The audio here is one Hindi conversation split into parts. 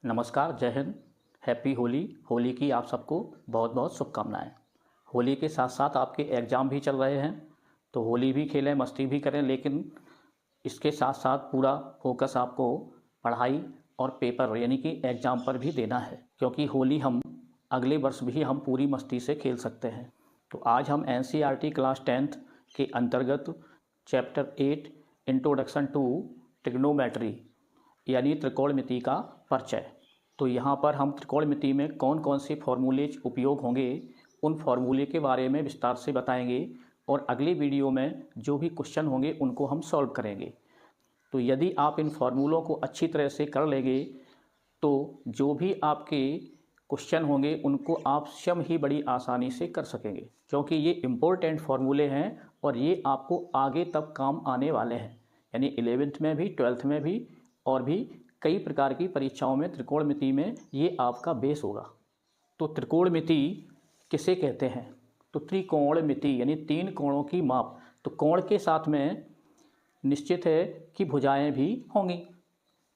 नमस्कार, जय हिंद, हैप्पी होली। होली की आप सबको बहुत बहुत शुभकामनाएं। होली के साथ साथ आपके एग्ज़ाम भी चल रहे हैं, तो होली भी खेलें, मस्ती भी करें, लेकिन इसके साथ साथ पूरा फोकस आपको पढ़ाई और पेपर यानी कि एग्ज़ाम पर भी देना है, क्योंकि होली हम अगले वर्ष भी हम पूरी मस्ती से खेल सकते हैं। तो आज हम NCERT क्लास 10th के अंतर्गत चैप्टर 8 इंट्रोडक्शन टू ट्रिग्नोमेट्री यानी त्रिकोणमिति का परिचय। तो यहाँ पर हम त्रिकोणमिति में कौन कौन से फॉर्मूलेज उपयोग होंगे, उन फॉर्मूले के बारे में विस्तार से बताएंगे और अगली वीडियो में जो भी क्वेश्चन होंगे उनको हम सॉल्व करेंगे। तो यदि आप इन फार्मूलों को अच्छी तरह से कर लेंगे तो जो भी आपके क्वेश्चन होंगे उनको आप स्वयं ही बड़ी आसानी से कर सकेंगे, क्योंकि ये इम्पोर्टेंट फार्मूले हैं और ये आपको आगे तक काम आने वाले हैं। यानी 11th में भी, 12th में भी और भी कई प्रकार की परीक्षाओं में त्रिकोणमिति में ये आपका बेस होगा। तो त्रिकोणमिति किसे कहते हैं? तो त्रिकोणमिति यानी तीन कोणों की माप। तो कोण के साथ में निश्चित है कि भुजाएं भी होंगी।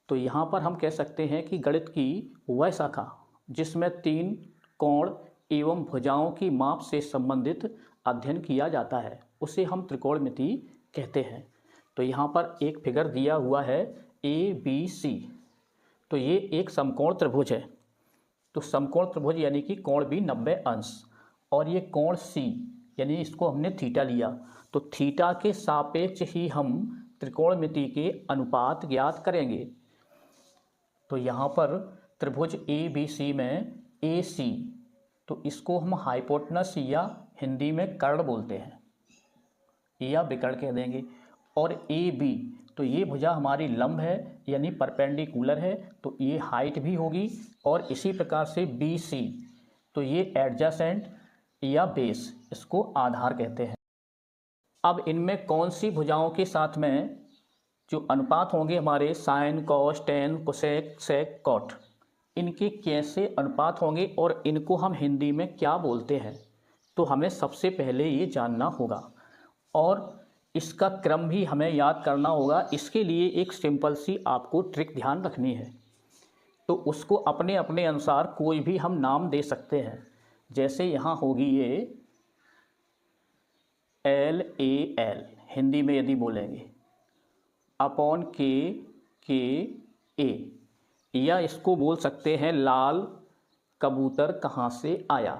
तो यहाँ पर हम कह सकते हैं कि गणित की वह शाखा जिसमें तीन कोण एवं भुजाओं की माप से संबंधित अध्ययन किया जाता है उसे हम त्रिकोणमिति कहते हैं। तो यहाँ पर एक फिगर दिया हुआ है ABC। तो ये एक समकोण त्रिभुज है। तो समकोण त्रिभुज यानी कि कोण भी 90 अंश, और ये कोण C यानी इसको हमने थीटा लिया। तो थीटा के सापेक्ष ही हम त्रिकोणमिति के अनुपात ज्ञात करेंगे। तो यहाँ पर त्रिभुज ABC में AC, तो इसको हम हाइपोटेनस या हिंदी में कर्ण बोलते हैं या विकर्ण कह देंगे। और AB, तो ये भुजा हमारी लंब है यानी परपेंडिकुलर है, तो ये हाइट भी होगी। और इसी प्रकार से BC, तो ये एडजेसेंट या बेस, इसको आधार कहते हैं। अब इनमें कौन सी भुजाओं के साथ में जो अनुपात होंगे हमारे साइन, कॉस, टेन, कोसेक, सेक, कॉट, इनके कैसे अनुपात होंगे और इनको हम हिंदी में क्या बोलते हैं, तो हमें सबसे पहले ये जानना होगा और इसका क्रम भी हमें याद करना होगा। इसके लिए एक सिंपल सी आपको ट्रिक ध्यान रखनी है। तो उसको अपने अपने अनुसार कोई भी हम नाम दे सकते हैं। जैसे यहाँ होगी ये LAL, हिंदी में यदि बोलेंगे अपॉन के ए, या इसको बोल सकते हैं लाल कबूतर कहाँ से आया।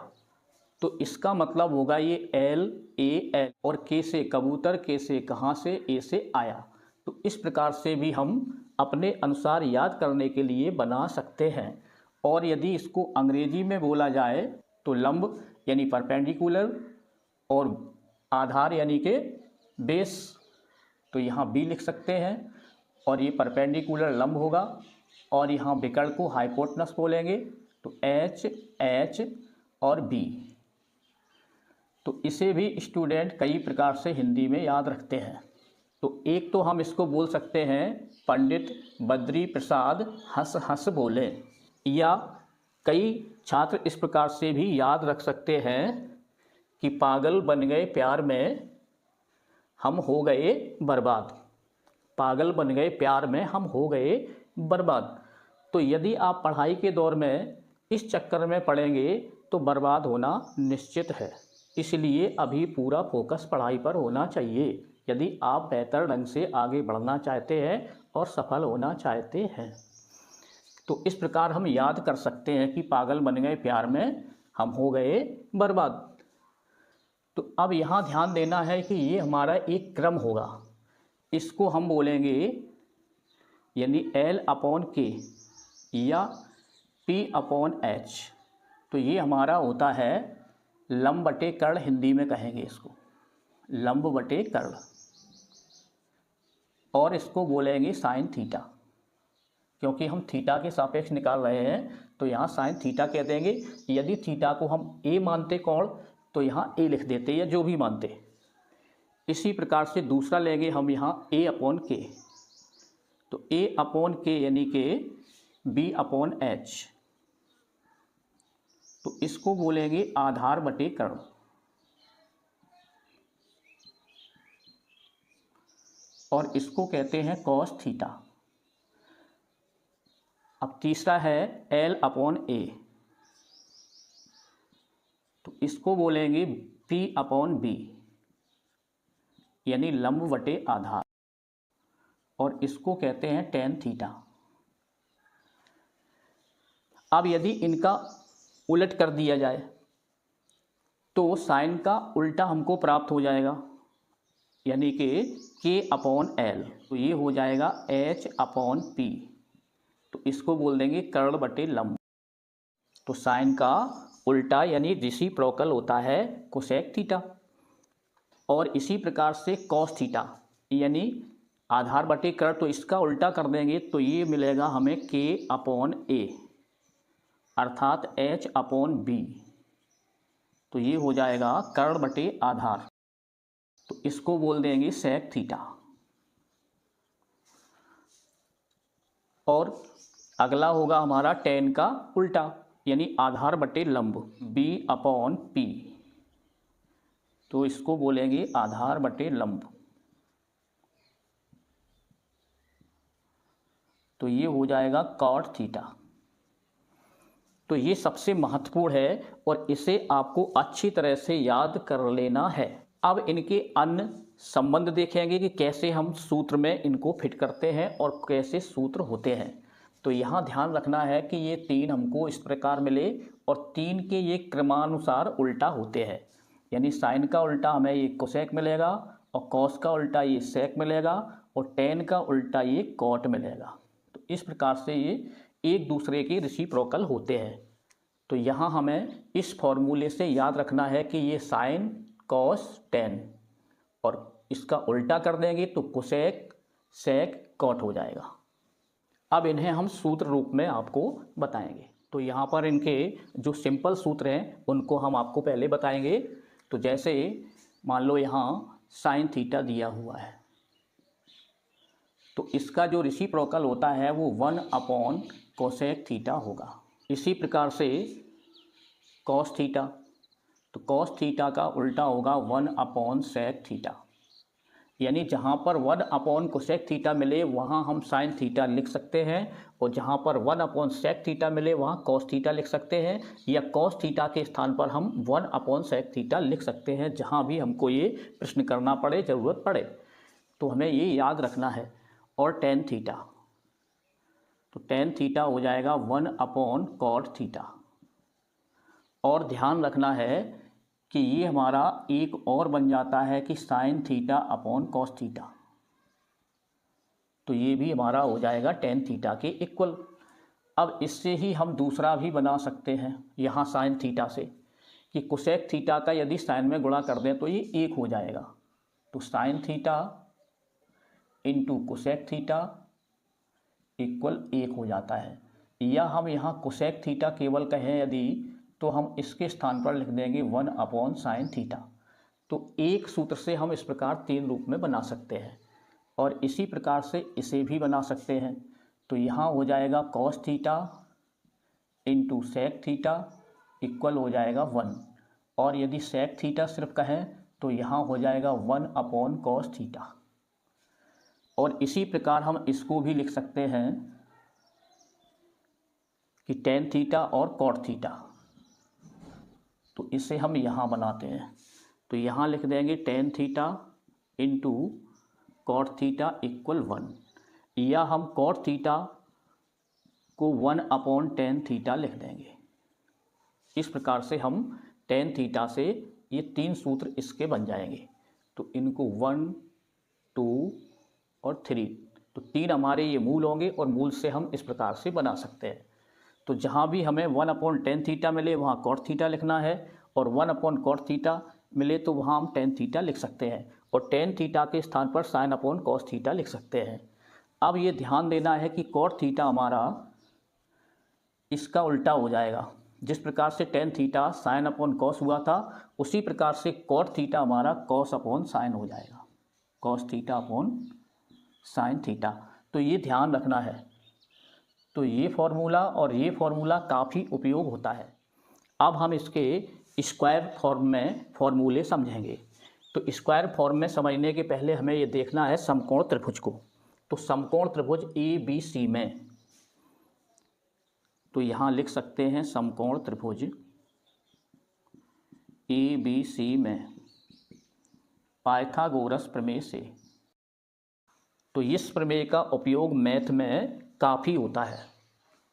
तो इसका मतलब होगा ये LAL और के से कबूतर, के से कहाँ से, ए से आया। तो इस प्रकार से भी हम अपने अनुसार याद करने के लिए बना सकते हैं। और यदि इसको अंग्रेजी में बोला जाए तो लंब यानी परपेंडिकुलर और आधार यानी कि बेस, तो यहाँ B लिख सकते हैं और ये परपेंडिकुलर लंब होगा। और यहाँ विकर्ण को हाइपोटेनस बोलेंगे, तो H और B। तो इसे भी स्टूडेंट कई प्रकार से हिंदी में याद रखते हैं। तो एक तो हम इसको बोल सकते हैं पंडित बद्री प्रसाद हंस हंस बोले, या कई छात्र इस प्रकार से भी याद रख सकते हैं कि पागल बन गए प्यार में हम हो गए बर्बाद। पागल बन गए प्यार में हम हो गए बर्बाद। तो यदि आप पढ़ाई के दौर में इस चक्कर में पड़ेंगे तो बर्बाद होना निश्चित है। इसलिए अभी पूरा फोकस पढ़ाई पर होना चाहिए यदि आप बेहतर ढंग से आगे बढ़ना चाहते हैं और सफल होना चाहते हैं। तो इस प्रकार हम याद कर सकते हैं कि पागल बन गए प्यार में हम हो गए बर्बाद। तो अब यहाँ ध्यान देना है कि ये हमारा एक क्रम होगा। इसको हम बोलेंगे यानी L/K या P/H। तो ये हमारा होता है लंब बटे कर्ण, हिंदी में कहेंगे इसको लंब बटे कर्ण, और इसको बोलेंगे साइन थीटा, क्योंकि हम थीटा के सापेक्ष निकाल रहे हैं तो यहाँ साइन थीटा कह देंगे। यदि थीटा को हम A मानते कोण तो यहाँ A लिख देते या जो भी मानते। इसी प्रकार से दूसरा लेंगे हम यहाँ A/K, तो A/K यानी कि B/H, तो इसको बोलेंगे आधार बटे कर्ण। और इसको कहते हैं कॉस थीटा। अब तीसरा है L/A, तो इसको बोलेंगे P/B, यानी लंब बटे आधार, और इसको कहते हैं tan थीटा। अब यदि इनका उलट कर दिया जाए तो साइन का उल्टा हमको प्राप्त हो जाएगा, यानी कि K/L, तो ये हो जाएगा H/P, तो इसको बोल देंगे कर्ण बटे लंब। तो साइन का उल्टा यानी रेसिप्रोकल होता है कोसेक थीटा, और इसी प्रकार से कॉस थीटा यानी आधार बटे कर्ण, तो इसका उल्टा कर देंगे तो ये मिलेगा हमें K/A अर्थात H/B, तो ये हो जाएगा कर्ण बटे आधार, तो इसको बोल देंगे सेक थीटा। और अगला होगा हमारा टेन का उल्टा यानी आधार बटे लंब B/P, तो इसको बोलेंगे आधार बटे लंब, तो ये हो जाएगा कॉट थीटा। तो ये सबसे महत्वपूर्ण है और इसे आपको अच्छी तरह से याद कर लेना है। अब इनके अन्य संबंध देखेंगे कि कैसे हम सूत्र में इनको फिट करते हैं और कैसे सूत्र होते हैं। तो यहाँ ध्यान रखना है कि ये तीन हमको इस प्रकार मिले और तीन के ये क्रमानुसार उल्टा होते हैं, यानी साइन का उल्टा हमें ये कोसेक मिलेगा और कॉस का उल्टा ये सेक मिलेगा और टेन का उल्टा ये कॉट मिलेगा। तो इस प्रकार से ये एक दूसरे के रेसिप्रोकल होते हैं। तो यहाँ हमें इस फॉर्मूले से याद रखना है कि ये साइन कॉस टेन, और इसका उल्टा कर देंगे तो कोसेक सेक कॉट हो जाएगा। अब इन्हें हम सूत्र रूप में आपको बताएंगे। तो यहाँ पर इनके जो सिंपल सूत्र हैं उनको हम आपको पहले बताएंगे। तो जैसे मान लो यहाँ साइन थीटा दिया हुआ है, तो इसका जो रेसिप्रोकल होता है वो 1 कोसेक थीटा होगा। इसी प्रकार से कॉस थीटा, तो कॉस थीटा का उल्टा होगा 1 सेक थीटा, यानी जहाँ पर 1 कोसेक थीटा मिले वहाँ हम साइन थीटा लिख सकते हैं, और जहाँ पर 1 सेक थीटा मिले वहाँ कॉस थीटा लिख सकते हैं, या कॉस थीटा के स्थान पर हम 1 सेक थीटा लिख सकते हैं, जहाँ भी हमको ये प्रश्न करना पड़े, ज़रूरत पड़े। तो हमें ये याद रखना है। और टेन थीटा, तो टेन थीटा हो जाएगा 1 कॉट थीटा। और ध्यान रखना है कि ये हमारा एक और बन जाता है कि sine theta upon cos theta, तो ये भी हमारा हो जाएगा टेन थीटा के इक्वल। अब इससे ही हम दूसरा भी बना सकते हैं यहाँ साइन थीटा से, कि कोसेक थीटा का यदि साइन में गुणा कर दें तो ये एक हो जाएगा, तो sine theta into cosec theta equal 1 हो जाता है। या हम यहाँ कोसेक थीटा केवल कहें यदि, तो हम इसके स्थान पर लिख देंगे 1 साइन थीटा। तो एक सूत्र से हम इस प्रकार तीन रूप में बना सकते हैं, और इसी प्रकार से इसे भी बना सकते हैं। तो यहाँ हो जाएगा cos theta into sec theta equal हो जाएगा 1, और यदि सेक थीटा सिर्फ कहें तो यहाँ हो जाएगा 1 कॉस थीटा। और इसी प्रकार हम इसको भी लिख सकते हैं कि टेन थीटा और कॉट थीटा, तो इसे हम यहाँ बनाते हैं। तो यहाँ लिख देंगे tan theta into cot theta equal 1, या हम कॉट थीटा को 1/10 थीटा लिख देंगे। इस प्रकार से हम टेन थीटा से ये तीन सूत्र इसके बन जाएंगे। तो इनको 1, 2 और 3, तो तीन हमारे ये मूल होंगे, और मूल से हम इस प्रकार से बना सकते हैं। तो जहाँ भी हमें 1/10 थीटा मिले वहाँ कॉट थीटा लिखना है, और 1/cot थीटा मिले तो वहाँ हम टेन थीटा लिख सकते हैं, और टेन थीटा के स्थान पर साइन अपॉन कॉस थीटा लिख सकते हैं। अब ये ध्यान देना है कि कॉट थीटा हमारा इसका उल्टा हो जाएगा। जिस प्रकार से tan theta sine upon cos हुआ था, उसी प्रकार से कॉट थीटा हमारा कॉस अपॉन साइन हो जाएगा, cos theta upon sine theta. तो ये ध्यान रखना है। तो ये फॉर्मूला और ये फॉर्मूला काफ़ी उपयोग होता है। अब हम इसके स्क्वायर फॉर्म में फॉर्मूले समझेंगे। तो स्क्वायर फॉर्म में समझने के पहले हमें ये देखना है समकोण त्रिभुज को। तो समकोण त्रिभुज ABC में तो यहाँ लिख सकते हैं समकोण त्रिभुज ABC में पाइथागोरस प्रमेय से। तो इस प्रमेय का उपयोग मैथ में काफ़ी होता है,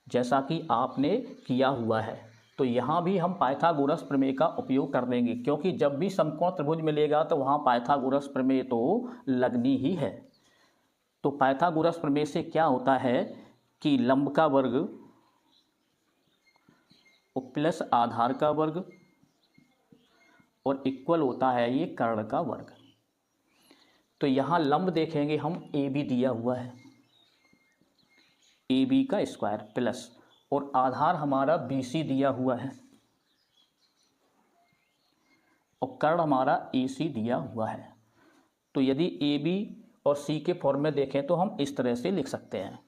जैसा कि आपने किया हुआ है। तो यहाँ भी हम पाइथागोरस प्रमेय का उपयोग कर देंगे, क्योंकि जब भी समकोण त्रिभुज मिलेगा तो वहाँ पाइथागोरस प्रमेय तो लगनी ही है। तो पाइथागोरस प्रमेय से क्या होता है कि लंब का वर्ग प्लस आधार का वर्ग और इक्वल होता है ये कर्ण का वर्ग। तो यहाँ लंब देखेंगे हम AB दिया हुआ है, AB का स्क्वायर प्लस, और आधार हमारा BC दिया हुआ है और कर्ण हमारा AC दिया हुआ है। तो यदि AB और C के फॉर्म में देखें तो हम इस तरह से लिख सकते हैं।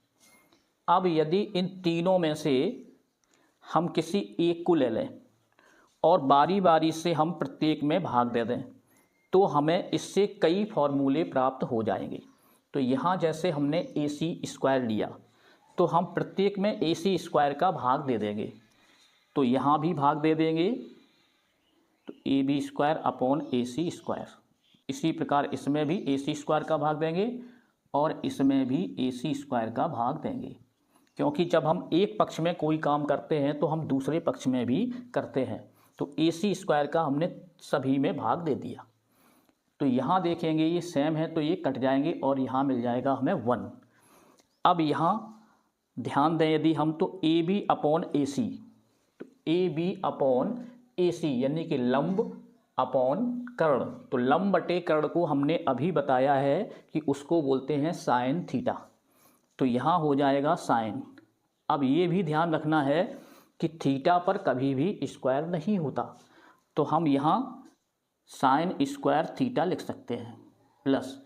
अब यदि इन तीनों में से हम किसी एक को ले लें और बारी बारी से हम प्रत्येक में भाग दे दें, तो हमें इससे कई फॉर्मूले प्राप्त हो जाएंगे। तो यहाँ जैसे हमने AC स्क्वायर लिया, तो हम प्रत्येक में AC स्क्वायर का भाग दे देंगे। तो यहाँ भी भाग दे देंगे, तो AB square upon AC square. इसी प्रकार इसमें भी AC स्क्वायर का भाग देंगे और इसमें भी AC स्क्वायर का भाग देंगे, क्योंकि जब हम एक पक्ष में कोई काम करते हैं तो हम दूसरे पक्ष में भी करते हैं। तो AC स्क्वायर का हमने सभी में भाग दे दिया। तो यहाँ देखेंगे ये सेम है तो ये कट जाएंगे और यहाँ मिल जाएगा हमें 1। अब यहाँ ध्यान दें, यदि हम तो AB अपॉन AC, तो AB अपॉन AC यानी कि लंब अपॉन कर्ण। तो लंब बटे कर्ण को हमने अभी बताया है कि उसको बोलते हैं साइन थीटा। तो यहाँ हो जाएगा साइन। अब ये भी ध्यान रखना है कि थीटा पर कभी भी स्क्वायर नहीं होता, तो हम यहाँ साइन स्क्वायर थीटा लिख सकते हैं प्लस।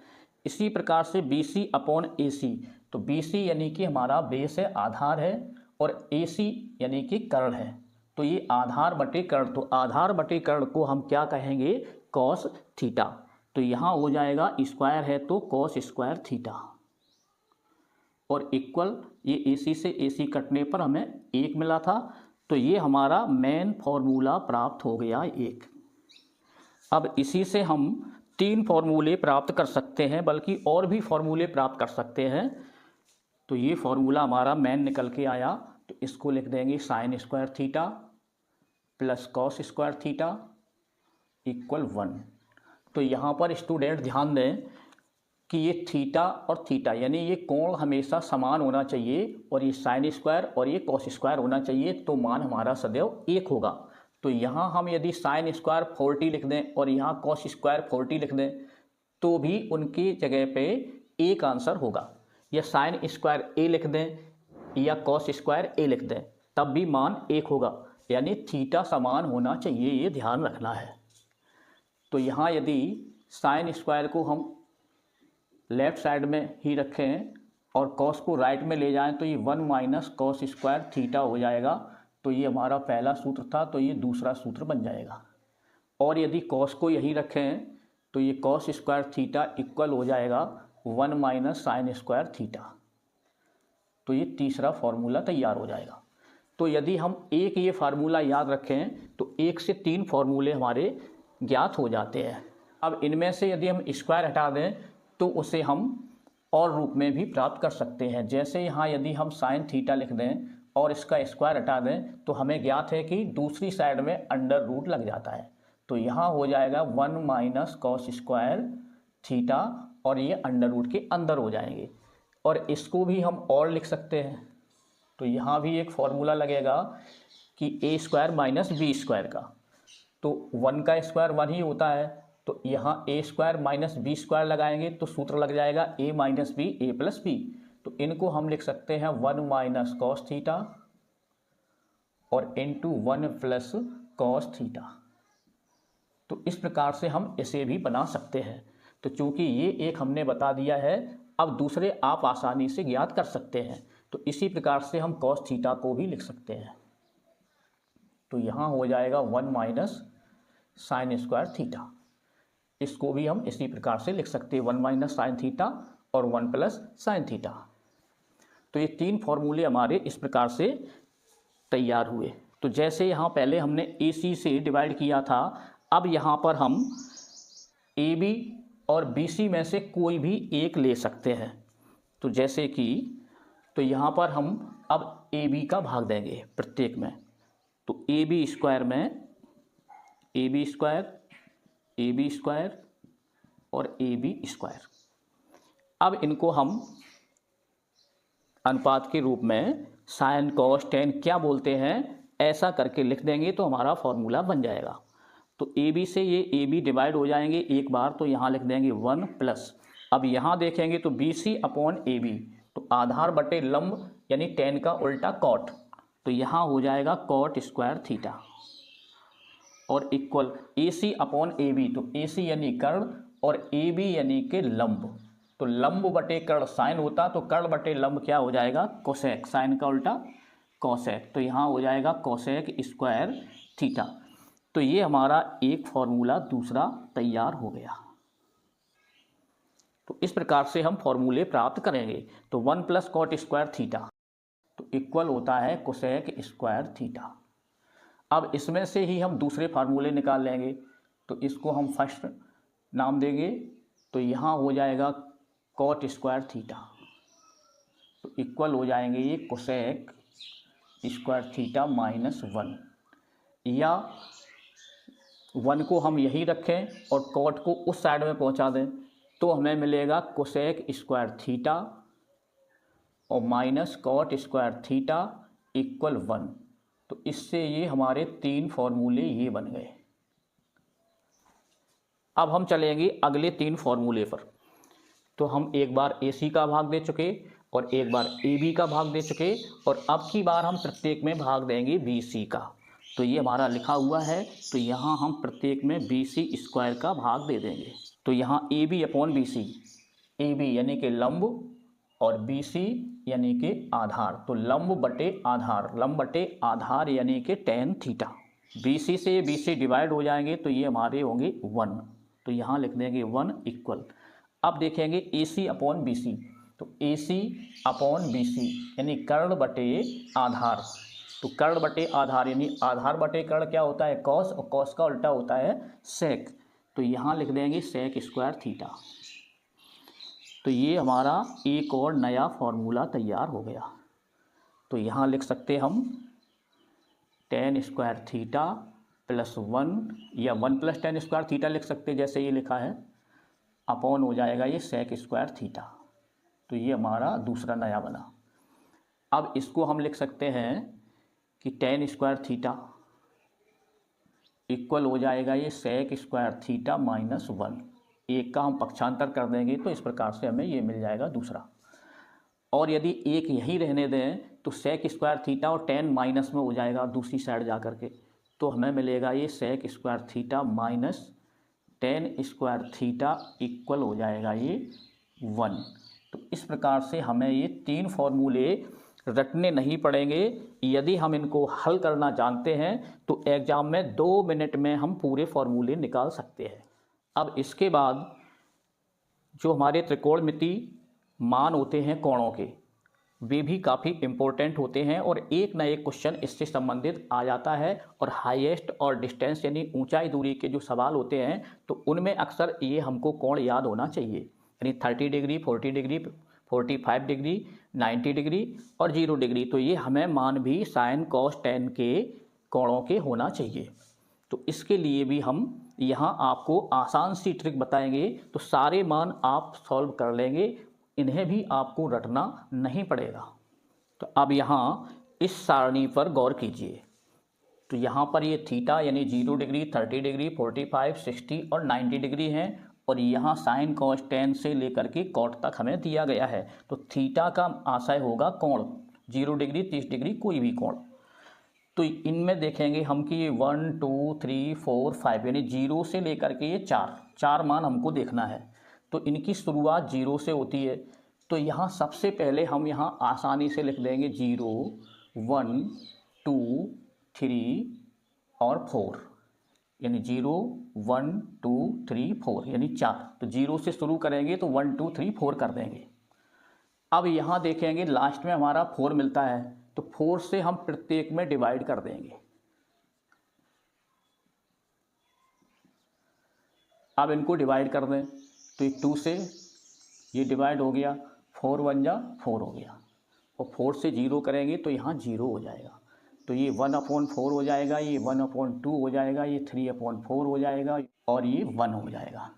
इसी प्रकार से BC अपॉन AC, तो BC यानी कि हमारा बेस है, आधार है, और AC यानी कि कर्ण है। तो ये आधार बटे कर्ण, तो आधार बटे कर्ण को हम क्या कहेंगे, कॉस थीटा। तो यहाँ हो जाएगा स्क्वायर है तो कॉस स्क्वायर थीटा, और इक्वल ये AC से AC कटने पर हमें 1 मिला था। तो ये हमारा मेन फॉर्मूला प्राप्त हो गया 1। अब इसी से हम 3 फॉर्मूले प्राप्त कर सकते हैं, बल्कि और भी फॉर्मूले प्राप्त कर सकते हैं। तो ये फॉर्मूला हमारा मेन निकल के आया, तो इसको लिख देंगे sine square theta plus cos square theta equal 1। तो यहाँ पर स्टूडेंट ध्यान दें कि ये थीटा और थीटा यानी ये कोण हमेशा समान होना चाहिए, और ये साइन स्क्वायर और ये कॉस स्क्वायर होना चाहिए, तो मान हमारा सदैव 1 होगा। तो यहाँ हम यदि साइन स्क्वायर 40 लिख दें और यहाँ कॉस स्क्वायर 40 लिख दें, तो भी उनकी जगह पे एक आंसर होगा। या साइन स्क्वायर A लिख दें या कॉस स्क्वायर A लिख दें, तब भी मान 1 होगा, यानी थीटा समान होना चाहिए, ये ध्यान रखना है। तो यहाँ यदि साइन स्क्वायर को हम लेफ्ट साइड में ही रखें और कॉस को राइट में ले जाएं, तो ये 1 माइनस कॉस स्क्वायर थीटा हो जाएगा। तो ये हमारा पहला सूत्र था, तो ये दूसरा सूत्र बन जाएगा। और यदि कॉस को यहीं रखें तो ये कॉस स्क्वायर थीटा इक्वल हो जाएगा 1 माइनस साइन स्क्वायर थीटा। तो ये तीसरा फॉर्मूला तैयार हो जाएगा। तो यदि हम एक ये फार्मूला याद रखें तो 1 से 3 फार्मूले हमारे ज्ञात हो जाते हैं। अब इनमें से यदि हम स्क्वायर हटा दें तो उसे हम और रूप में भी प्राप्त कर सकते हैं। जैसे यहाँ यदि हम साइन थीटा लिख दें और इसका स्क्वायर हटा दें, तो हमें ज्ञात है कि दूसरी साइड में अंडर रूट लग जाता है। तो यहाँ हो जाएगा 1 माइनस कॉस स्क्वायर थीटा, और ये अंडर रूट के अंदर हो जाएंगे। और इसको भी हम और लिख सकते हैं, तो यहाँ भी एक फॉर्मूला लगेगा कि ए स्क्वायर माइनस बी स्क्वायर का। तो 1 का स्क्वायर 1 ही होता है, तो यहाँ ए स्क्वायर माइनस बी स्क्वायर लगाएंगे तो सूत्र लग जाएगा ए माइनस बी ए प्लस बी। तो इनको हम लिख सकते हैं 1 माइनस कॉस थीटा और इंटू 1 प्लस कॉस थीटा। तो इस प्रकार से हम इसे भी बना सकते हैं। तो चूंकि ये एक हमने बता दिया है, अब दूसरे आप आसानी से ज्ञात कर सकते हैं। तो इसी प्रकार से हम कॉस थीटा को भी लिख सकते हैं। तो यहाँ हो जाएगा 1 माइनस साइन स्क्वायर थीटा। इसको भी हम इसी प्रकार से लिख सकते हैं, 1 माइनस साइन थीटा और 1 प्लस साइन थीटा। तो ये 3 फॉर्मूले हमारे इस प्रकार से तैयार हुए। तो जैसे यहाँ पहले हमने AC से डिवाइड किया था, अब यहाँ पर हम AB और BC में से कोई भी एक ले सकते हैं। तो जैसे कि तो यहाँ पर हम अब AB का भाग देंगे प्रत्येक में। तो AB स्क्वायर में AB स्क्वायर और AB स्क्वायर। अब इनको हम अनुपात के रूप में साइन कॉस टेन क्या बोलते हैं ऐसा करके लिख देंगे तो हमारा फॉर्मूला बन जाएगा। तो AB से ये AB डिवाइड हो जाएंगे एक बार, तो यहाँ लिख देंगे 1 प्लस। अब यहाँ देखेंगे तो BC अपॉन AB, तो आधार बटे लंब यानी टेन का उल्टा कॉट, तो यहाँ हो जाएगा कॉट स्क्वायर थीटा और इक्वल AC अपॉन AB, तो AC यानी कर्ण और AB यानी के लंब, तो लंब बटे कर्ण साइन होता, तो कर्ण बटे लंब क्या हो जाएगा कोसेक, साइन का उल्टा कोसेक, तो यहाँ हो जाएगा कोसेक स्क्वायर थीटा। तो ये हमारा एक फॉर्मूला दूसरा तैयार हो गया। तो इस प्रकार से हम फॉर्मूले प्राप्त करेंगे। तो 1 प्लस कॉट स्क्वायर थीटा तो इक्वल होता है कोसेक स्क्वायर थीटा। अब इसमें से ही हम दूसरे फार्मूले निकाल लेंगे, तो इसको हम फर्स्ट नाम देंगे, तो यहाँ हो जाएगा कॉट स्क्वायर थीटा, तो इक्वल हो जाएंगे ये कोसेक स्क्वायर थीटा माइनस 1, या 1 को हम यहीं रखें और कॉट को उस साइड में पहुंचा दें, तो हमें मिलेगा कोसेक स्क्वायर थीटा और minus cot square theta equal 1। तो इससे ये हमारे 3 फॉर्मूले ये बन गए। अब हम चलेंगे अगले 3 फॉर्मूले पर। तो हम एक बार AC का भाग दे चुके और एक बार AB का भाग दे चुके, और अब की बार हम प्रत्येक में भाग देंगे BC का। तो ये हमारा लिखा हुआ है, तो यहाँ हम प्रत्येक में BC स्क्वायर का भाग दे देंगे। तो यहाँ AB अपॉन BC, AB यानी कि लंब और BC यानी कि आधार, तो लंब बटे आधार यानी कि tan थीटा। BC से BC डिवाइड हो जाएंगे तो ये हमारे होंगे 1, तो यहाँ लिख देंगे 1 इक्वल। अब देखेंगे AC अपॉन BC, तो AC अपॉन BC यानी कर्ण बटे आधार, तो कर्ण बटे आधार यानी आधार बटे कर्ण क्या होता है कॉस, और कॉस का उल्टा होता है सेक, तो यहाँ लिख देंगे सेक स्क्वायर थीटा। तो ये हमारा एक और नया फॉर्मूला तैयार हो गया। तो यहाँ लिख सकते हम टेन स्क्वायर थीटा प्लस 1 या 1 प्लस टेन स्क्वायर थीटा लिख सकते हैं, जैसे ये लिखा है, अपॉन हो जाएगा ये सेक स्क्वायर थीटा। तो ये हमारा दूसरा नया बना। अब इसको हम लिख सकते हैं कि टेन स्क्वायर थीटा इक्वल हो जाएगा ये सेक स्क्वायर थीटा माइनस 1, एक का हम पक्षांतर कर देंगे तो इस प्रकार से हमें ये मिल जाएगा दूसरा। और यदि एक यही रहने दें तो सेक स्क्वायर थीटा और टेन माइनस में हो जाएगा दूसरी साइड जा कर के, तो हमें मिलेगा ये sec square theta minus tan square theta equal हो जाएगा ये 1। तो इस प्रकार से हमें ये 3 फॉर्मूले रटने नहीं पड़ेंगे। यदि हम इनको हल करना जानते हैं तो एग्जाम में 2 मिनट में हम पूरे फॉर्मूले निकाल सकते हैं। अब इसके बाद जो हमारे त्रिकोणमिति मान होते हैं कोणों के, वे भी काफ़ी इम्पोर्टेंट होते हैं और एक ना एक क्वेश्चन इससे संबंधित आ जाता है। और हाईएस्ट और डिस्टेंस यानी ऊंचाई दूरी के जो सवाल होते हैं तो उनमें अक्सर ये हमको कोण याद होना चाहिए, यानी 30 डिग्री, 40 डिग्री, 45 डिग्री, 90 डिग्री और 0 डिग्री। तो ये हमें मान भी साइन कॉस टेन के कोणों के होना चाहिए। तो इसके लिए भी हम यहाँ आपको आसान सी ट्रिक बताएंगे, तो सारे मान आप सॉल्व कर लेंगे, इन्हें भी आपको रटना नहीं पड़ेगा। तो अब यहाँ इस सारणी पर गौर कीजिए। तो यहाँ पर ये थीटा यानी 0 डिग्री, 30 डिग्री, 45, 60 और 90 डिग्री हैं, और यहाँ साइन कॉस टेन से लेकर के कॉट तक हमें दिया गया है। तो थीटा का आशय होगा कोण, 0 डिग्री, 30 डिग्री, कोई भी कोण। तो इनमें देखेंगे हम कि ये 1, 2, 3, 4, 5 यानी 0 से लेकर के ये 4 मान हमको देखना है। तो इनकी शुरुआत 0 से होती है। तो यहाँ सबसे पहले हम यहाँ आसानी से लिख देंगे 0, 1, 2, 3 और 4, यानी 0, 1, 2, 3, 4 यानी 4। तो 0 से शुरू करेंगे तो 1, 2, 3, 4 कर देंगे। अब यहाँ देखेंगे लास्ट में हमारा 4 मिलता है, तो 4 से हम प्रत्येक में डिवाइड कर देंगे। अब इनको डिवाइड कर दें तो ये 2 से ये डिवाइड हो गया, 4 1 जा 4 हो गया, और 4 से 0 करेंगे तो यहाँ 0 हो जाएगा। तो ये 1/4 हो जाएगा, ये 1/2 हो जाएगा, ये 3/4 हो जाएगा, और ये 1 हो जाएगा।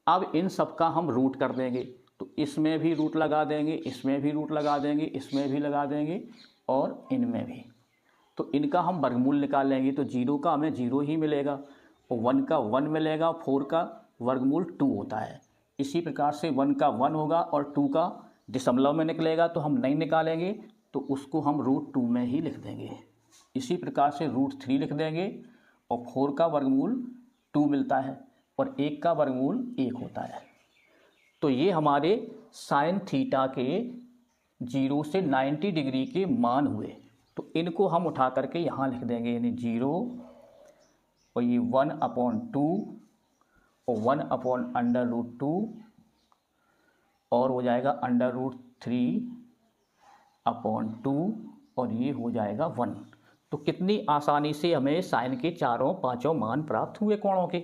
अब इन सब का हम रूट कर देंगे, तो इसमें भी रूट लगा देंगे, इसमें भी रूट लगा देंगे, इसमें भी लगा देंगे, और इनमें भी। तो इनका हम वर्गमूल निकाल लेंगे, तो 0 का हमें 0 ही मिलेगा, और 1 का 1 मिलेगा, 4 का वर्गमूल 2 होता है। इसी प्रकार से 1 का 1 होगा और 2 का दशमलव में निकलेगा, तो हम नहीं निकालेंगे, तो उसको हम √2 में ही लिख देंगे। इसी प्रकार से √3 लिख देंगे, और 4 का वर्गमूल 2 मिलता है, और 1 का वर्गमूल 1 होता है। तो ये हमारे साइन थीटा के 0 से 90 डिग्री के मान हुए। तो इनको हम उठा करके यहाँ लिख देंगे, यानी 0, और ये 1/2 और 1/√2, और हो जाएगा √3/2, और ये हो जाएगा 1। तो कितनी आसानी से हमें साइन के चारों पांचों मान प्राप्त हुए कोणों के।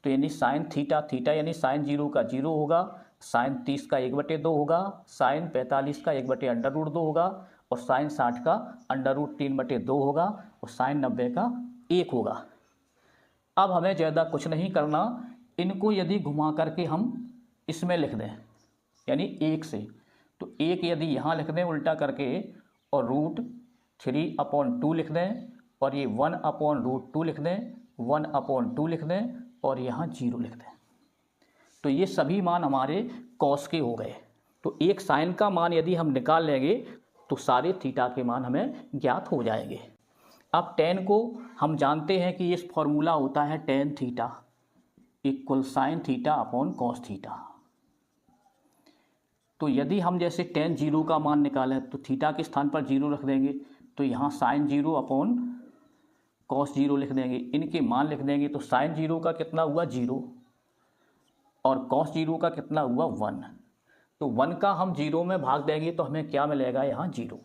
तो यानी साइन थीटा यानी साइन 0 का 0 होगा, साइन 30 का 1/2 होगा, साइन 45 का 1/√2 होगा, और साइन 60 का √3/2 होगा, और साइन 90 का 1 होगा। अब हमें ज़्यादा कुछ नहीं करना, इनको यदि घुमा करके हम इसमें लिख दें, यानी 1 से, तो 1 यदि यहाँ लिख दें उल्टा करके, और √3/2 लिख दें, और ये 1/√2 लिख दें, 1/2 लिख दें, और यहाँ 0 लिख दें, तो ये सभी मान हमारे कॉस के हो गए। तो एक साइन का मान यदि हम निकाल लेंगे तो सारे थीटा के मान हमें ज्ञात हो जाएंगे। अब टेन को हम जानते हैं कि इस फॉर्मूला होता है tan theta equal sine theta upon cos theta. तो यदि हम जैसे टेन 0 का मान निकालें तो थीटा के स्थान पर 0 रख देंगे, तो यहाँ साइन 0 अपॉन कॉस 0 लिख देंगे, इनके मान लिख देंगे। तो साइन 0 का कितना हुआ 0, और कॉस 0 का कितना हुआ 1। तो 1 का हम 0 में भाग देंगे तो हमें क्या मिलेगा, यहाँ 0,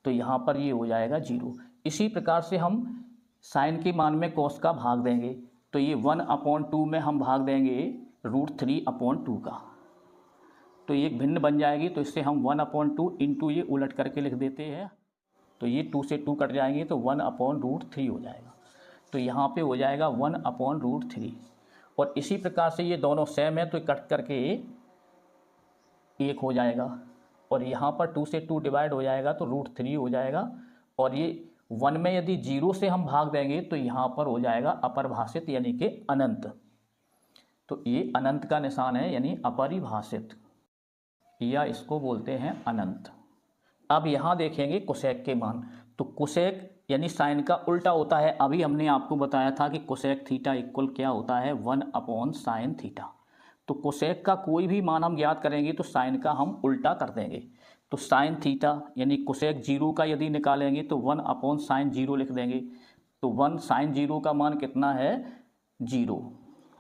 तो यहाँ पर ये हो जाएगा 0। इसी प्रकार से हम साइन के मान में कॉस का भाग देंगे, तो ये 1/2 में हम भाग देंगे √3/2 का, तो ये भिन्न बन जाएगी। तो इससे हम 1/2 इंटू ये उलट करके लिख देते हैं, तो ये 2 से 2 कट जाएंगे, तो 1/√3 हो जाएगा। तो यहाँ पे हो जाएगा 1/√3, और इसी प्रकार से ये दोनों सेम है तो कट करके 1 हो जाएगा, और यहाँ पर 2 से 2 डिवाइड हो जाएगा तो √3 हो जाएगा। और ये 1 में यदि 0 से हम भाग देंगे तो यहाँ पर हो जाएगा अपरिभाषित यानी कि अनंत। तो ये अनंत का निशान है, यानी अपरिभाषित, या इसको बोलते हैं अनंत। अब यहाँ देखेंगे कोसेक के मान। तो कोसेक यानी साइन का उल्टा होता है। अभी हमने आपको बताया था कि कोसेक थीटा इक्वल क्या होता है, 1/sin थीटा। तो कोसेक का कोई भी मान हम ज्ञात करेंगे तो साइन का हम उल्टा कर देंगे। तो साइन थीटा यानी कोसेक 0 का यदि निकालेंगे तो 1/sin 0 लिख देंगे। तो 1 sin 0 का मान कितना है 0,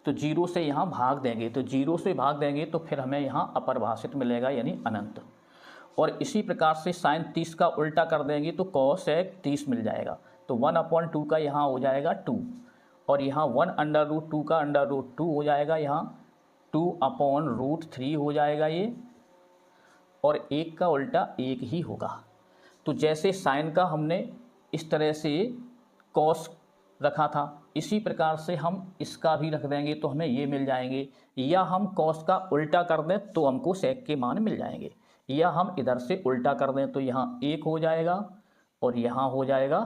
तो 0 से यहाँ भाग देंगे, तो 0 से भाग देंगे तो फिर हमें यहाँ अपरिभाषित मिलेगा यानी अनंत। और इसी प्रकार से साइन 30 का उल्टा कर देंगे तो कोसेक 30 मिल जाएगा। तो 1/2 का यहाँ हो जाएगा 2, और यहाँ 1/√2 का √2 हो जाएगा, यहाँ 2/√3 हो जाएगा ये, और 1 का उल्टा 1 ही होगा। तो जैसे साइन का हमने इस तरह से कॉस रखा था, इसी प्रकार से हम इसका भी रख देंगे तो हमें ये मिल जाएंगे, या हम कॉस का उल्टा कर दें तो हमको सेक के मान मिल जाएंगे, या हम इधर से उल्टा कर दें तो यहाँ 1 हो जाएगा, और यहाँ हो जाएगा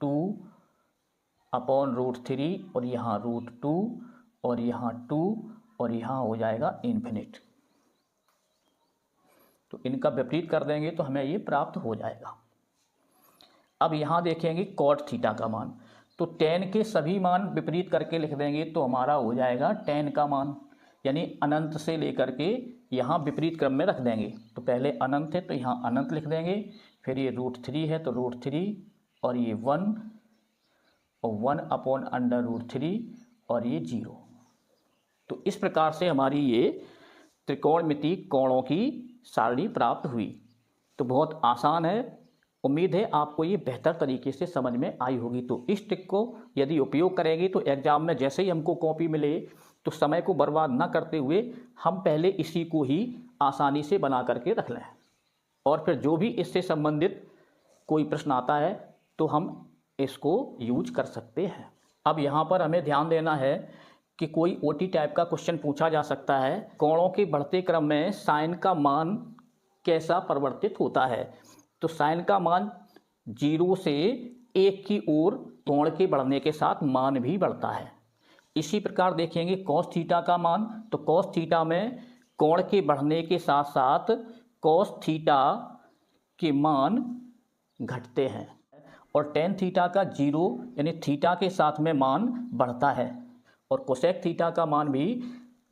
2/√3, और यहाँ √2, और यहाँ 2, और यहाँ हो जाएगा इन्फिनिट। तो इनका विपरीत कर देंगे तो हमें ये प्राप्त हो जाएगा। अब यहाँ देखेंगे कॉट थीटा का मान। तो टेन के सभी मान विपरीत करके लिख देंगे तो हमारा हो जाएगा टेन का मान, यानी अनंत से लेकर के यहाँ विपरीत क्रम में रख देंगे। तो पहले अनंत है तो यहाँ अनंत लिख देंगे, फिर ये √3 है तो √3, और ये 1, और 1/√3, और ये 0। तो इस प्रकार से हमारी ये त्रिकोणमितीय कोणों की सारणी प्राप्त हुई। तो बहुत आसान है, उम्मीद है आपको ये बेहतर तरीके से समझ में आई होगी। तो इस ट्रिक को यदि उपयोग करेंगे तो एग्जाम में जैसे ही हमको कॉपी मिले तो समय को बर्बाद ना करते हुए हम पहले इसी को ही आसानी से बना करके रख लें, और फिर जो भी इससे संबंधित कोई प्रश्न आता है तो हम इसको यूज कर सकते हैं। अब यहाँ पर हमें ध्यान देना है कि कोई ओटी टाइप का क्वेश्चन पूछा जा सकता है, कोणों के बढ़ते क्रम में साइन का मान कैसा परिवर्तित होता है। तो साइन का मान 0 से 1 की ओर कोण के बढ़ने के साथ मान भी बढ़ता है। इसी प्रकार देखेंगे कॉस थीटा का मान, तो कॉस थीटा में कोण के बढ़ने के साथ साथ कॉस थीटा के मान घटते हैं, और टेन थीटा का 0 यानी थीटा के साथ में मान बढ़ता है, और कोसेक थीटा का मान भी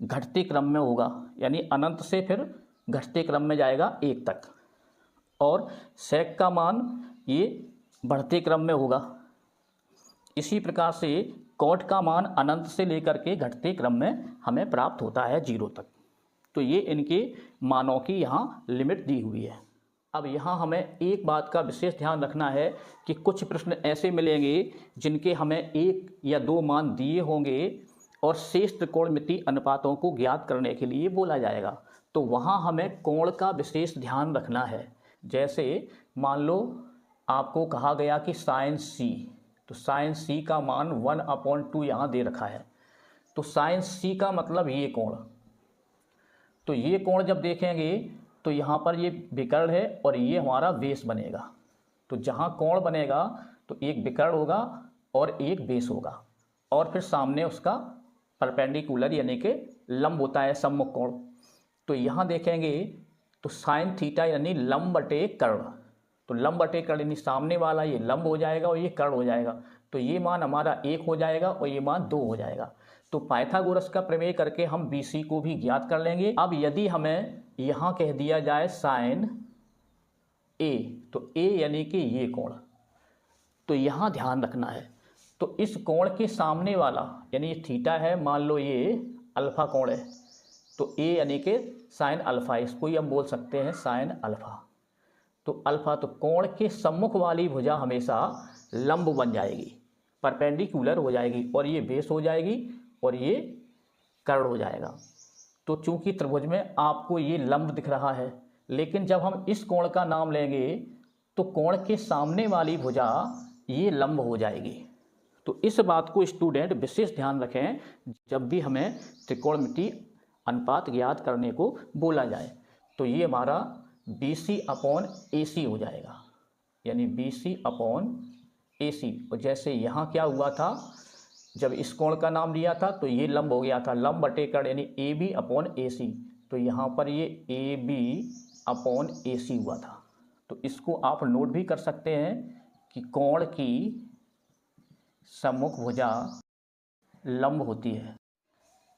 घटते क्रम में होगा, यानी अनंत से फिर घटते क्रम में जाएगा 1 तक, और सेक का मान ये बढ़ते क्रम में होगा। इसी प्रकार से कॉट का मान अनंत से लेकर के घटते क्रम में हमें प्राप्त होता है 0 तक। तो ये इनके मानों की यहाँ लिमिट दी हुई है। अब यहाँ हमें एक बात का विशेष ध्यान रखना है कि कुछ प्रश्न ऐसे मिलेंगे जिनके हमें 1 या 2 मान दिए होंगे और शेष त्रिकोणमिति अनुपातों को ज्ञात करने के लिए बोला जाएगा, तो वहाँ हमें कोण का विशेष ध्यान रखना है। जैसे मान लो आपको कहा गया कि साइन सी, तो साइन सी का मान 1/2 यहाँ दे रखा है, तो साइन सी का मतलब ये कोण। तो ये कोण जब देखेंगे तो यहाँ पर ये विकर्ण है और ये हमारा बेस बनेगा। तो जहाँ कोण बनेगा तो एक विकर्ण होगा और एक बेस होगा, और फिर सामने उसका परपेंडिकुलर यानी कि लंब होता है सम्मुख कोण। तो यहाँ देखेंगे तो साइन थीटा यानी लंब बटे कर्ण, तो लंब बटे कर्ण यानी सामने वाला ये लंब हो जाएगा और ये कर्ण हो जाएगा, तो ये मान हमारा 1 हो जाएगा और ये मान 2 हो जाएगा। तो पाइथागोरस का प्रमेय करके हम BC को भी ज्ञात कर लेंगे। अब यदि हमें यहाँ कह दिया जाए साइन A, तो A यानी कि ये कोण, तो यहाँ ध्यान रखना है, तो इस कोण के सामने वाला यानी ये थीटा है, मान लो ये अल्फा कोण है, तो A यानी कि साइन अल्फा, इसको ही हम बोल सकते हैं साइन अल्फा। तो अल्फा, तो कोण के सम्मुख वाली भुजा हमेशा लंब बन जाएगी, परपेंडिकुलर हो जाएगी, और ये बेस हो जाएगी और ये कर्ण हो जाएगा। तो चूंकि त्रिभुज में आपको ये लंब दिख रहा है, लेकिन जब हम इस कोण का नाम लेंगे तो कोण के सामने वाली भुजा ये लंब हो जाएगी। तो इस बात को स्टूडेंट विशेष ध्यान रखें जब भी हमें त्रिकोणमिति अनुपात ज्ञात करने को बोला जाए। तो ये हमारा BC/AC हो जाएगा, यानी BC/AC। और जैसे यहाँ क्या हुआ था, जब इस कोण का नाम लिया था तो ये लंब हो गया था, लंब बटे कर्ण यानी AB/AC, तो यहाँ पर ये AB/AC हुआ था। तो इसको आप नोट भी कर सकते हैं कि कोण की सम्मुख भुजा लंब होती है।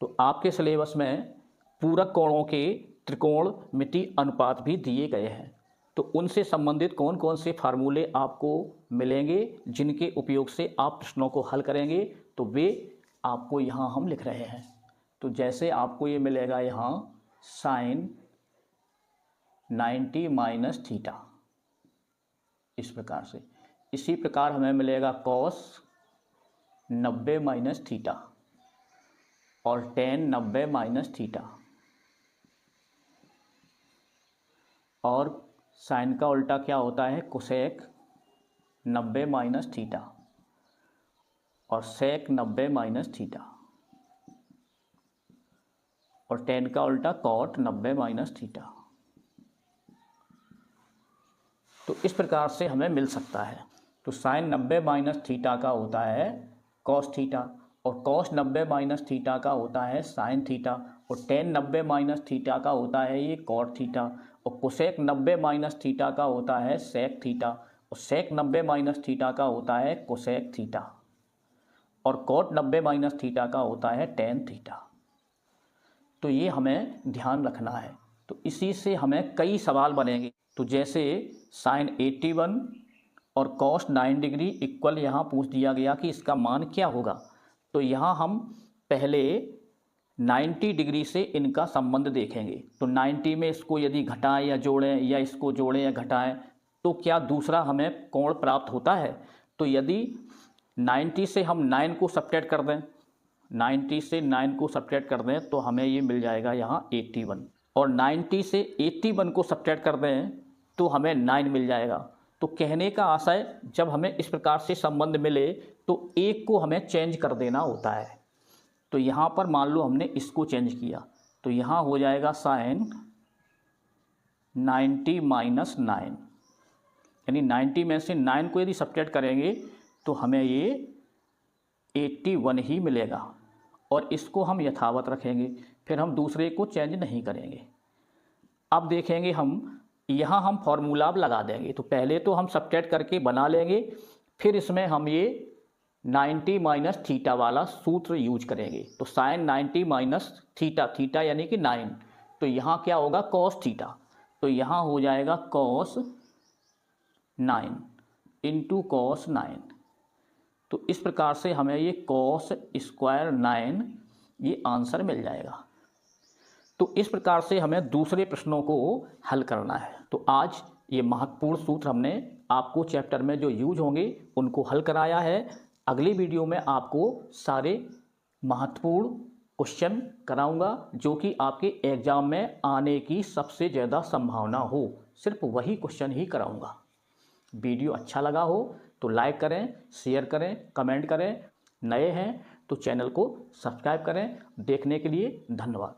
तो आपके सिलेबस में पूरक कोणों के त्रिकोणमिति अनुपात भी दिए गए हैं, तो उनसे संबंधित कौन कौन से फार्मूले आपको मिलेंगे जिनके उपयोग से आप प्रश्नों को हल करेंगे, तो वे आपको यहाँ हम लिख रहे हैं। तो जैसे आपको ये मिलेगा यहाँ साइन 90 माइनस थीटा, इस प्रकार से। इसी प्रकार हमें मिलेगा कॉस 90 माइनस थीटा और टेन 90 माइनस थीटा, और साइन का उल्टा क्या होता है कोसेक 90 माइनस थीटा और सेक 90 माइनस थीटा, और टेन का उल्टा कॉट 90 माइनस थीटा। तो इस प्रकार से हमें मिल सकता है। तो साइन 90 माइनस थीटा का होता है कॉस थीटा, और कॉस 90 माइनस थीटा का होता है साइन थीटा, और टेन 90 माइनस थीटा का होता है ये कॉट थीटा, और कोसेक 90 माइनस थीटा का होता है सेक थीटा, और सेक 90 माइनस थीटा का होता है कोसेक थीटा, और कॉट 90 माइनस थीटा का होता है टेन थीटा। तो ये हमें ध्यान रखना है। तो इसी से हमें कई सवाल बनेंगे। तो जैसे साइन 81 और कॉस 9 डिग्री इक्वल यहाँ पूछ दिया गया कि इसका मान क्या होगा, तो यहाँ हम पहले 90 डिग्री से इनका संबंध देखेंगे। तो 90 में इसको यदि घटाएं या जोड़ें, या इसको जोड़ें या घटाएं, तो क्या दूसरा हमें कोण प्राप्त होता है? तो यदि 90 से हम 9 को सब्ट्रैक्ट कर दें, 90 से 9 को सब्ट्रैक्ट कर दें तो हमें ये मिल जाएगा यहाँ 81, और 90 से 81 को सब्ट्रैक्ट कर दें तो हमें 9 मिल जाएगा। तो कहने का आशय, जब हमें इस प्रकार से संबंध मिले तो एक को हमें चेंज कर देना होता है। तो यहाँ पर मान लो हमने इसको चेंज किया, तो यहाँ हो जाएगा साइन 90 माइनस 9, यानी 90 में से 9 को यदि सब्ट्रैक्ट करेंगे तो हमें ये 81 ही मिलेगा, और इसको हम यथावत रखेंगे, फिर हम दूसरे को चेंज नहीं करेंगे। अब देखेंगे हम यहाँ हम फॉर्मूला अब लगा देंगे। तो पहले तो हम सब्ट्रैक्ट करके बना लेंगे, फिर इसमें हम ये 90 माइनस थीटा वाला सूत्र यूज करेंगे। तो साइन 90 माइनस थीटा, थीटा यानी कि 9, तो यहाँ क्या होगा कॉस थीटा, तो यहाँ हो जाएगा कॉस 9 इंटू कॉस 9। तो इस प्रकार से हमें ये कॉस स्क्वायर 9 ये आंसर मिल जाएगा। तो इस प्रकार से हमें दूसरे प्रश्नों को हल करना है। तो आज ये महत्वपूर्ण सूत्र हमने आपको चैप्टर में जो यूज होंगे उनको हल कराया है। अगली वीडियो में आपको सारे महत्वपूर्ण क्वेश्चन कराऊंगा जो कि आपके एग्जाम में आने की सबसे ज़्यादा संभावना हो, सिर्फ वही क्वेश्चन ही कराऊंगा। वीडियो अच्छा लगा हो तो लाइक करें, शेयर करें, कमेंट करें। नए हैं तो चैनल को सब्सक्राइब करें। देखने के लिए धन्यवाद।